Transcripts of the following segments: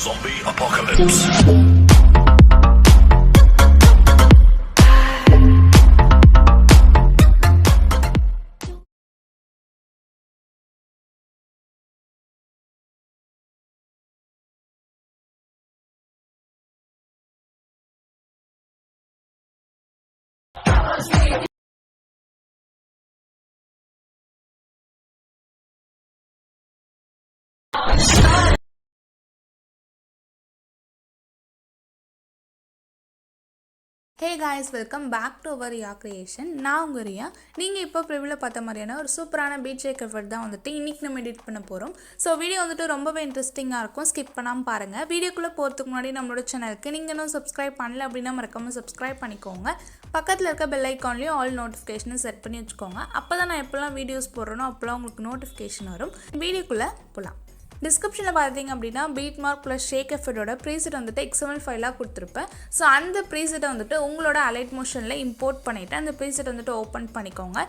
Zombie apocalypse. Hey guys, welcome back to our Riya creation. நான் உங்கள் ரியா. நீங்கள் இப்போ ப்ரிவியூவில் பார்த்த மாதிரியான ஒரு சூப்பரான பீச் ஷேக் எஃபர்ட் தான் வந்துட்டு இன்றைக்கி நம்ம எடிட் பண்ண போகிறோம். ஸோ வீடியோ வந்துட்டு ரொம்பவே இன்ட்ரெஸ்டிங்காக இருக்கும், ஸ்கிப் பண்ணாமல் பாருங்கள். வீடியோக்குள்ளே போகிறதுக்கு முன்னாடி நம்மளோட சேனலுக்கு நீங்கள் இன்னும் சப்ஸ்கிரைப் பண்ணல அப்படின்னா மறக்காமல் சப்ஸ்கிரைப் பண்ணிக்கோங்க. பக்கத்தில் இருக்க பெல் ஐக்கான்லேயும் ஆல் நோட்டிஃபிகேஷனை செட் பண்ணி வச்சுக்கோங்க. அப்போ தான் நான் எப்போல்லாம் வீடியோஸ் போடுறேனோ அப்போல்லாம் உங்களுக்கு நோட்டிஃபிகேஷன் வரும். வீடியோக்குள்ளே போகலாம். டிஸ்கிரிப்ஷனில் பார்த்தீங்க அப்படின்னா பீட் மார்க் ப்ளஸ் ஷேக் எஃபர்ட்டோட ப்ரீசெட் வந்துட்டு XML ஃபைலாக கொடுத்துருப்பேன். ஸோ அந்த ப்ரீசெட்டை வந்துட்டு உங்களோட அலைட் மோஷனில் இம்போர்ட் பண்ணிவிட்டு அந்த ப்ரீசெட் வந்துட்டு ஓப்பன் பண்ணிக்கோங்க.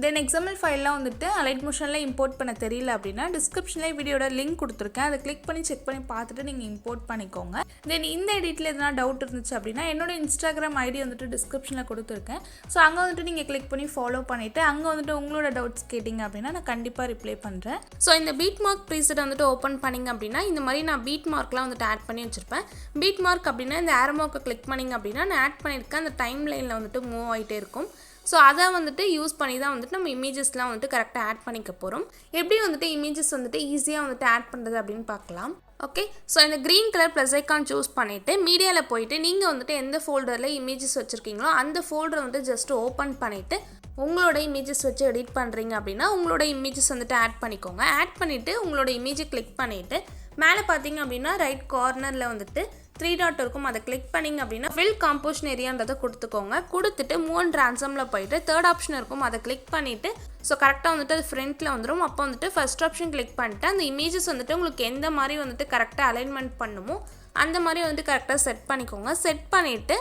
தென் XML ஃபைல்லாம் வந்துட்டு அலைட் மோஷனில் இம்போர்ட் பண்ண தெரியல அப்படின்னா டிஸ்கிரிப்ஷன்லேயே வீடியோட லிங்க் கொடுத்துருக்கேன். அதை கிளிக் பண்ணி செக் பண்ணி பார்த்துட்டு நீங்கள் இம்போர்ட் பண்ணிக்கோங்க. தென் இந்த எடிட்டில் எதனா டவுட் இருந்துச்சு அப்படின்னா என்னோட இன்ஸ்டாகிராம் ஐடி வந்துட்டு டிஸ்கிரிப்ஷனில் கொடுத்துருக்கேன். ஸோ அங்கே வந்துட்டு நீங்கள் கிளிக் பண்ணி ஃபாலோ பண்ணிவிட்டு அங்கே வந்துட்டு உங்களோட டவுட்ஸ் கேட்டிங்க அப்படின்னா நான் கண்டிப்பாக ரிப்ளை பண்ணுறேன். ஸோ இந்த பீட் மார்க் ப்ரீசெட் வந்துட்டு ஓப்பன் பண்ணிங்க அப்படின்னா இந்த மாதிரி நான் பீட் மார்க்லாம் வந்துட்டு ஆட் பண்ணி வச்சுருப்பேன். பீட் மார்க் அப்படின்னா இந்த ஏரோ மார்க்கை கிளிக் பண்ணிங்க அப்படின்னா நான் ஆட் பண்ணியிருக்கேன் அந்த டைம் லைனில் வந்துட்டு மூவ் ஆகிட்டே இருக்கும். ஸோ அதை வந்துட்டு யூஸ் பண்ணி தான் வந்துட்டு நம்ம இமேஜஸ்லாம் வந்துட்டு கரெக்டாக ஆட் பண்ணிக்க போகிறோம். எப்படி வந்துட்டு இமேஜஸ் வந்துட்டு ஈஸியாக வந்துட்டு ஆட் பண்ணுறது அப்படின்னு பார்க்கலாம். ஓகே, ஸோ இந்த green colour plus icon choose பண்ணிவிட்டு மீடியாவில் போயிட்டு நீங்கள் வந்துட்டு எந்த ஃபோல்டரில் இமேஜஸ் வச்சுருக்கீங்களோ அந்த ஃபோல்டரை வந்துட்டு ஜஸ்ட் ஓப்பன் பண்ணிவிட்டு உங்களோட இமேஜஸ் வச்சு எடிட் பண்ணுறீங்க அப்படின்னா உங்களோட இமேஜஸ் வந்துட்டு ஆட் பண்ணிக்கோங்க. ஆட் பண்ணிவிட்டு உங்களோட இமேஜை கிளிக் பண்ணிவிட்டு மேலே பார்த்தீங்க அப்படின்னா ரைட் கார்னரில் வந்துட்டு 3 டாட் இருக்கும். அதை கிளிக் பண்ணிங்க அப்படின்னா ஃபில் காம்போசிஷன் ஏரியான்றதை கொடுத்துக்கோங்க. கொடுத்துட்டு மூவ் அண்ட் ட்ரான்ஸ்ஃபார்மில் போயிட்டு தேர்ட் ஆப்ஷன் இருக்கும், அதை கிளிக் பண்ணிவிட்டு ஸோ கரெக்டாக வந்துட்டு அது ஃப்ரண்ட்டில் வந்துடும். அப்போ வந்துட்டு ஃபஸ்ட் ஆப்ஷன் கிளிக் பண்ணிட்டு அந்த இமேஜஸ் வந்துட்டு உங்களுக்கு எந்த மாதிரி வந்துட்டு கரெக்டாக அலைன்மெண்ட் பண்ணுமோ அந்த மாதிரி வந்துட்டு கரெக்டாக செட் பண்ணிக்கோங்க. செட் பண்ணிவிட்டு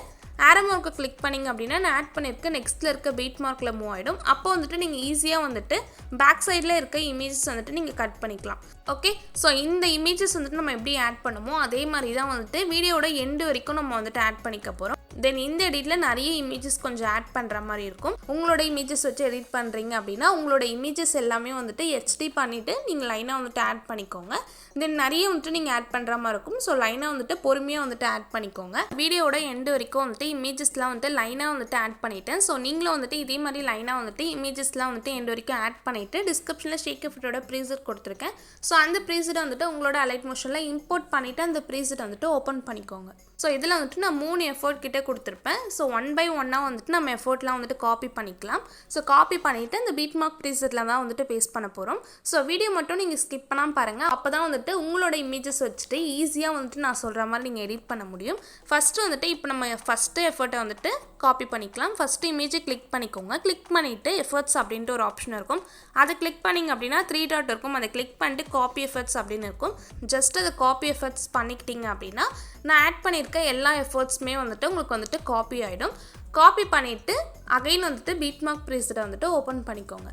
ஏரோ மார்க்கை கிளிக் பண்ணிங்க அப்படின்னா நான் ஆட் பண்ணியிருக்க நெக்ஸ்ட்டில் இருக்க பீட் மார்க்கில் மூவ் ஆகிடும். அப்போ வந்துட்டு நீங்கள் ஈஸியாக வந்துட்டு பேக் சைடில் இருக்க இமேஜஸ் வந்துட்டு நீங்கள் கட் பண்ணிக்கலாம். ஓகே, ஸோ இந்த இமேஜஸ் வந்துட்டு நம்ம எப்படி ஆட் பண்ணுமோ அதே மாதிரி தான் வந்துட்டு வீடியோட எண்டு வரைக்கும் நம்ம வந்துட்டு ஆட் பண்ணிக்க போகிறோம். தென் இந்த எடிட்டில் நிறைய இமேஜஸ் கொஞ்சம் ஆட் பண்ணுற மாதிரி இருக்கும். உங்களோட இமேஜஸ் வச்சு எடிட் பண்ணுறீங்க அப்படின்னா உங்களோட இமேஜஸ் எல்லாமே வந்துட்டு HD பண்ணிவிட்டு நீங்கள் லைனாக வந்துட்டு ஆட் பண்ணிக்கோங்க. தென் நிறைய வந்துட்டு நீங்கள் ஆட் பண்ணுற மாதிரி இருக்கும். ஸோ லைனாக வந்துட்டு பொறுமையாக வந்துட்டு ஆட் பண்ணிக்கோங்க. வீடியோட எண்டு வரைக்கும் வந்துட்டு இமேஜஸ்லாம் வந்துட்டு லைனாக வந்துட்டு ஆட் பண்ணிட்டேன். ஸோ நீங்களும் வந்துட்டு இதே மாதிரி லைனாக வந்துட்டு இமேஜஸ்லாம் வந்துட்டு எண்டு வரைக்கும் ஆட் பண்ணிவிட்டு டிஸ்கிரிப்ஷனில் ஷேக் எஃபர்ட்டோட ப்ரீசெட் கொடுத்துருக்கேன். ஸோ அந்த ப்ரீசெட் வந்துட்டு உங்களோட அலைட் மோஷனில் இம்போர்ட் பண்ணிவிட்டு அந்த ப்ரீசெட் வந்துட்டு ஓப்பன் பண்ணிக்கோங்க. ஸோ இதில் வந்துட்டு நான் 3 எஃபர்ட் கிட்டே கொடுத்துருப்பேன். ஸோ 1 by 1 வந்துட்டு நம்ம எஃபர்ட்லாம் வந்துட்டு காப்பி பண்ணிக்கலாம். ஸோ காப்பி பண்ணிவிட்டு அந்த பீட் மார்க் ப்ரீசெட்டில் தான் வந்துட்டு பேஸ்ட் பண்ண போகிறோம். ஸோ வீடியோ மட்டும் நீங்கள் ஸ்கிப் பண்ணாமல் பாருங்கள். அப்போ தான் வந்துட்டு உங்களோட இமேஜஸ் வச்சுட்டு ஈஸியாக வந்துட்டு நான் சொல்கிற மாதிரி நீங்கள் எடிட் பண்ண முடியும். ஃபஸ்ட்டு வந்துட்டு இப்போ நம்ம ஃபஸ்ட்டு எஃபர்ட்டை வந்துட்டு காப்பி பண்ணிக்கலாம். ஃபஸ்ட்டு இமேஜை கிளிக் பண்ணிக்கோங்க. கிளிக் பண்ணிவிட்டு எஃபர்ட்ஸ் அப்படின்ட்டு ஒரு ஆப்ஷன் இருக்கும். அதை கிளிக் பண்ணிங்க அப்படின்னா 3 டாட் இருக்கும். அதை கிளிக் பண்ணிட்டு காப்பி எஃபர்ட்ஸ் அப்படின்னு இருக்கும். ஜஸ்ட் அதை காப்பி எஃபர்ட்ஸ் பண்ணிக்கிட்டீங்க அப்படின்னா நான் ஆட் பண்ணியிருக்க எல்லா எஃபர்ட்ஸுமே வந்துட்டு உங்களுக்கு வந்துட்டு காப்பி ஆகிடும். காப்பி பண்ணிவிட்டு அகைன் வந்துட்டு பீட் மார்க் ப்ரீசெட்டை வந்துட்டு ஓப்பன் பண்ணிக்கோங்க.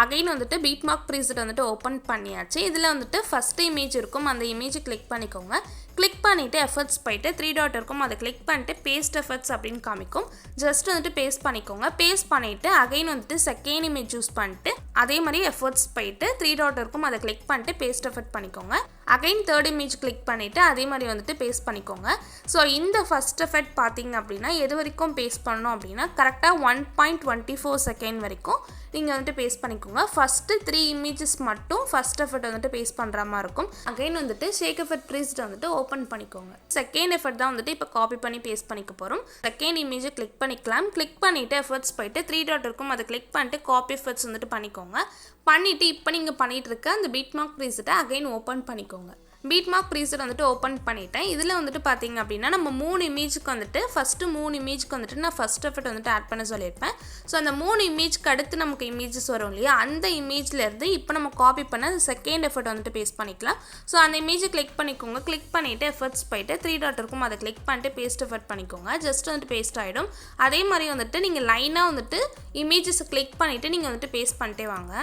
அகைன் வந்துட்டு பீட் மார்க் ப்ரீசெட் வந்துட்டு ஓப்பன் பண்ணியாச்சு. இதில் வந்துட்டு ஃபஸ்ட்டு இமேஜ் இருக்கும், அந்த இமேஜை கிளிக் பண்ணிக்கோங்க. கிளிக் பண்ணிவிட்டு எஃபர்ட்ஸ் போயிட்டு 3 டாட் இருக்கும், அதை கிளிக் பண்ணிட்டு பேஸ்ட் எஃபர்ட்ஸ் அப்படின்னு காமிக்கும். ஜஸ்ட் வந்துட்டு பேஸ்ட் பண்ணிக்கோங்க. பேஸ்ட் பண்ணிவிட்டு அகைன் வந்துட்டு செகண்ட் இமேஜ் சூஸ் பண்ணிட்டு அதே மாதிரி எஃபர்ட்ஸ் போயிட்டு 3 டாட் இருக்கும், அதை கிளிக் பண்ணிட்டு பேஸ்ட் எஃபர்ட் பண்ணிக்கோங்க. அகைன் தேர்ட் இமேஜ் கிளிக் பண்ணிவிட்டு அதே மாதிரி வந்துட்டு பேஸ்ட் பண்ணிக்கோங்க. ஸோ இந்த ஃபஸ்ட் எஃபர்ட் பார்த்தீங்க அப்படின்னா எது வரைக்கும் பேஸ்ட் பண்ணணும் அப்படின்னா கரெக்டாக 1.24 செகண்ட் வரைக்கும் நீங்கள் வந்துட்டு பேஸ்ட் பண்ணிக்கோங்க. ஃபஸ்ட்டு 3 இமேஜஸ் மட்டும் ஃபஸ்ட் எஃபர்ட் வந்துட்டு பேஸ்ட் பண்ணுற மாதிரி இருக்கும். அகைன் வந்துட்டு ஷேக் எஃபர்ட் ப்ரீசெட் வந்துட்டு ஓப்பன் பண்ணிக்கோங்க. செகண்ட் எஃபர்ட் தான் வந்துட்டு இப்போ காப்பி பண்ணி பேஸ்ட் பண்ணிக்க போகிறோம். செகண்ட் இமேஜை கிளிக் பண்ணிக்கலாம். கிளிக் பண்ணிவிட்டு எஃபர்ட்ஸ் போயிட்டு 3 டாட் இருக்கும், அதை கிளிக் பண்ணிட்டு காப்பி எஃபர்ட்ஸ் வந்துட்டு பண்ணிக்கோங்க. பண்ணிவிட்டு இப்போ நீங்கள் பண்ணிகிட்டு இருக்க அந்த பீட் மார்க் ப்ரீசெட்டை அகைன் ஓப்பன் பண்ணிக்கோங்க. பீட் மார்க் ப்ரீசெட் வந்துட்டு ஓப்பன் பண்ணிட்டேன். இதில் வந்துட்டு பார்த்தீங்க அப்படின்னா நம்ம 3 இமேஜுக்கு வந்துட்டு ஃபஸ்ட்டு 3 இமேஜுக்கு வந்துட்டு நான் ஃபஸ்ட் எஃபர்ட் வந்துட்டு ஆட் பண்ண சொல்லியிருப்பேன். ஸோ அந்த 3 இமேஜ்க்கு அடுத்து நமக்கு இமேஜஸ் வரும் இல்லையா, அந்த இமேஜ்லேருந்து இப்போ நம்ம காப்பி பண்ண அந்த செகண்ட் எஃபர்ட் வந்துட்டு பேஸ்ட் பண்ணிக்கலாம். ஸோ அந்த இமேஜை கிளிக் பண்ணிக்கோங்க. கிளிக் பண்ணிவிட்டு எஃபர்ட்ஸ் போயிட்டு 3 டாட் இருக்கும், அதை கிளிக் பண்ணிட்டு பேஸ்ட் எஃபர்ட் பண்ணிக்கோங்க. ஜஸ்ட் வந்துட்டு பேஸ்ட் ஆகிடும். அதே மாதிரி வந்துட்டு நீங்கள் லைனாக வந்துட்டு இமேஜஸை கிளிக் பண்ணிவிட்டு நீங்கள் வந்துட்டு பேஸ்ட் பண்ணிட்டே வாங்க.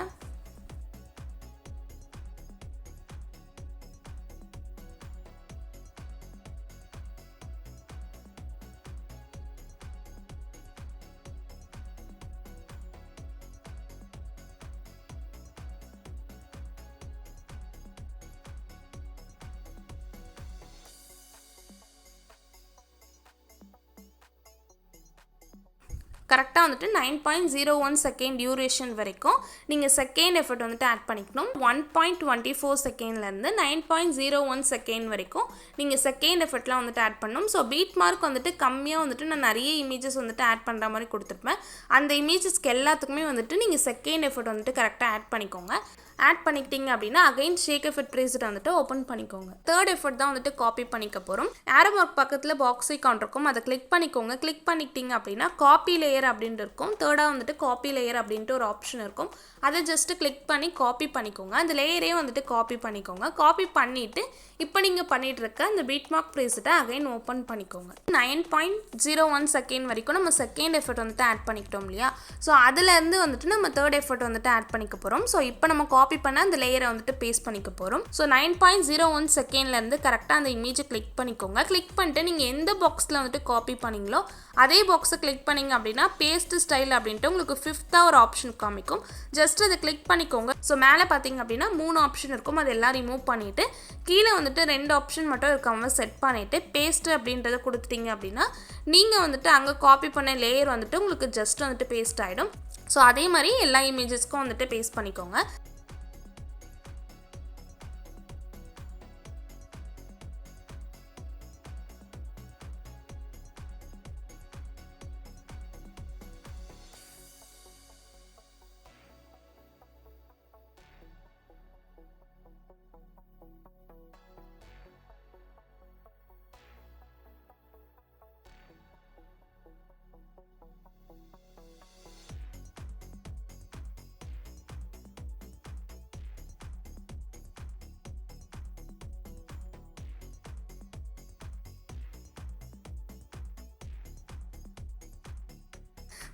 கரெக்டாக வந்துட்டு 9.01 செகண்ட் டியூரேஷன் வரைக்கும் நீங்கள் செகண்ட் எஃபர்ட் வந்துட்டு ஆட் பண்ணிக்கணும். 1.24 செகண்ட்லேருந்து 9.01 செகண்ட் வரைக்கும் நீங்கள் செகண்ட் எஃபர்ட்லாம் வந்துட்டு ஆட் பண்ணணும். ஸோ பீட் மார்க் வந்துட்டு கம்மியாக வந்துட்டு நான் நிறைய இமேஜஸ் வந்துட்டு ஆட் பண்ணுற மாதிரி கொடுத்துருப்பேன். அந்த இமேஜஸ்க்கு எல்லாத்துக்குமே வந்துட்டு நீங்கள் செகண்ட் எஃபர்ட் வந்துட்டு கரெக்டாக ஆட் பண்ணிக்கோங்க. ஆட் பண்ணிக்கிட்டீங்க அப்படின்னா அகைன் ஷேக் எஃபர்ட் ப்ரீசெட் வந்துட்டு ஓப்பன் பண்ணிக்கோங்க. தேர்ட் எஃபர்ட் தான் வந்துட்டு காப்பி பண்ணிக்க போகிறோம். ஆரோ மார்க் பக்கத்தில் பாக்ஸ் ஐகான் இருக்கும், அதை கிளிக் பண்ணிக்கோங்க. கிளிக் பண்ணிக்கிட்டீங்க அப்படின்னா காப்பி லேயர் அப்படின்ட்டு இருக்கும். தேர்டாக வந்துட்டு காப்பி லேயர் அப்படின்ட்டு ஒரு ஆப்ஷன் இருக்கும். அதை ஜஸ்ட்டு கிளிக் பண்ணி காப்பி பண்ணிக்கோங்க. அந்த லேயரே வந்துட்டு காப்பி பண்ணிக்கோங்க. காப்பி பண்ணிவிட்டு இப்போ நீங்கள் பண்ணிகிட்டு இருக்க அந்த பீட் மார்க் ப்ரீசெட்டை அகைன் ஓப்பன் பண்ணிக்கோங்க. 9.01 செகண்ட் வரைக்கும் நம்ம செகண்ட் எஃபர்ட் வந்துட்டு ஆட் பண்ணிக்கிட்டோம் இல்லையா? ஸோ அதுலேருந்து வந்துட்டு நம்ம தேர்ட் எஃபர்ட் வந்துட்டு ஆட் பண்ணிக்க போகிறோம். ஸோ இப்போ நம்ம காப்பி பண்ண அந்த லேயரை வந்துட்டு பேஸ்ட் பண்ணிக்க போகிறோம். ஸோ 9.01 செகண்ட்லேருந்து கரெக்டாக அந்த இமேஜை கிளிக் பண்ணிக்கோங்க. கிளிக் பண்ணிட்டு நீங்கள் எந்த பாக்ஸில் வந்துட்டு காப்பி பண்ணிங்களோ அதே பாக்ஸை கிளிக் பண்ணிங்க அப்படின்னா பேஸ்ட் ஸ்டைல் அப்படின்ட்டு உங்களுக்கு 5th ஒரு ஆப்ஷன் காமிக்கும். ஜஸ்ட் அதை கிளிக் பண்ணிக்கோங்க. ஸோ மேலே பார்த்தீங்க அப்படின்னா 3 ஆப்ஷன் இருக்கும், அது எல்லாம் ரிமூவ் பண்ணிவிட்டு கீழே வந்துட்டு 2 ஆப்ஷன் மட்டும் இருக்காம செட் பண்ணிவிட்டு பேஸ்ட் அப்படின்றத கொடுத்துட்டீங்க அப்படின்னா நீங்கள் வந்துட்டு அங்கே காப்பி பண்ண லேயர் வந்துட்டு உங்களுக்கு ஜஸ்ட் வந்துட்டு பேஸ்ட் ஆகிடும். ஸோ அதே மாதிரி எல்லா இமேஜஸ்க்கும் வந்துட்டு பேஸ்ட் பண்ணிக்கோங்க.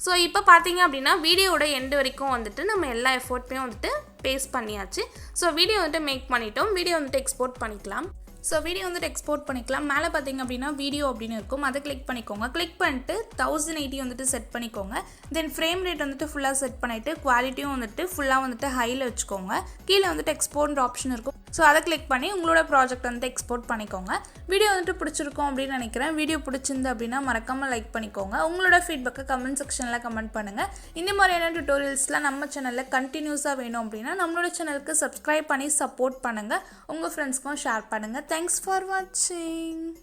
ஸோ இப்போ பார்த்தீங்க அப்படின்னா வீடியோட எண்டு வரைக்கும் வந்துட்டு நம்ம எல்லா எஃபோர்ட்டுமே வந்துட்டு பேஸ்ட் பண்ணியாச்சு. ஸோ வீடியோ வந்துட்டு மேக் பண்ணிட்டோம். வீடியோ வந்துட்டு எக்ஸ்போர்ட் பண்ணிக்கலாம். ஸோ வீடியோ வந்துட்டு எக்ஸ்போர்ட் பண்ணிக்கலாம். மேலே பார்த்தீங்க அப்படின்னா வீடியோ அப்படின்னு இருக்கும், அதை கிளிக் பண்ணிக்கோங்க. கிளிக் பண்ணிட்டு 1080 வந்துட்டு செட் பண்ணிக்கோங்க. தென் ஃப்ரேம் ரேட் வந்துட்டு ஃபுல்லாக செட் பண்ணிவிட்டு குவாலிட்டியும் வந்துட்டு ஃபுல்லாக வந்துட்டு ஹையில் வச்சுக்கோங்க. கீழே வந்துட்டு எக்ஸ்போர்ட் ஆப்ஷன் இருக்கும். ஸோ அதை கிளிக் பண்ணி உங்களோட ப்ராஜெக்ட் வந்துட்டு எக்ஸ்போர்ட் பண்ணிக்கோங்க. வீடியோ வந்துட்டு பிடிச்சிருக்கும் அப்படின்னு நினைக்கிறேன். வீடியோ பிடிச்சிருந்து அப்படின்னா மறக்காமல் லைக் பண்ணிக்கோங்க. உங்களோட ஃபீட்பேக்கை கமெண்ட் செக்ஷனில் கமெண்ட் பண்ணுங்கள். இந்த மாதிரியான டியூட்டோரியல்ஸ்லாம் நம்ம சேனலில் கண்டினியூஸாக வேணும் அப்படின்னா நம்மளோட சேனலுக்கு சப்ஸ்கிரைப் பண்ணி சப்போர்ட் பண்ணுங்கள். உங்கள் ஃப்ரெண்ட்ஸ்க்கும் ஷேர் பண்ணுங்கள். Thanks for watching.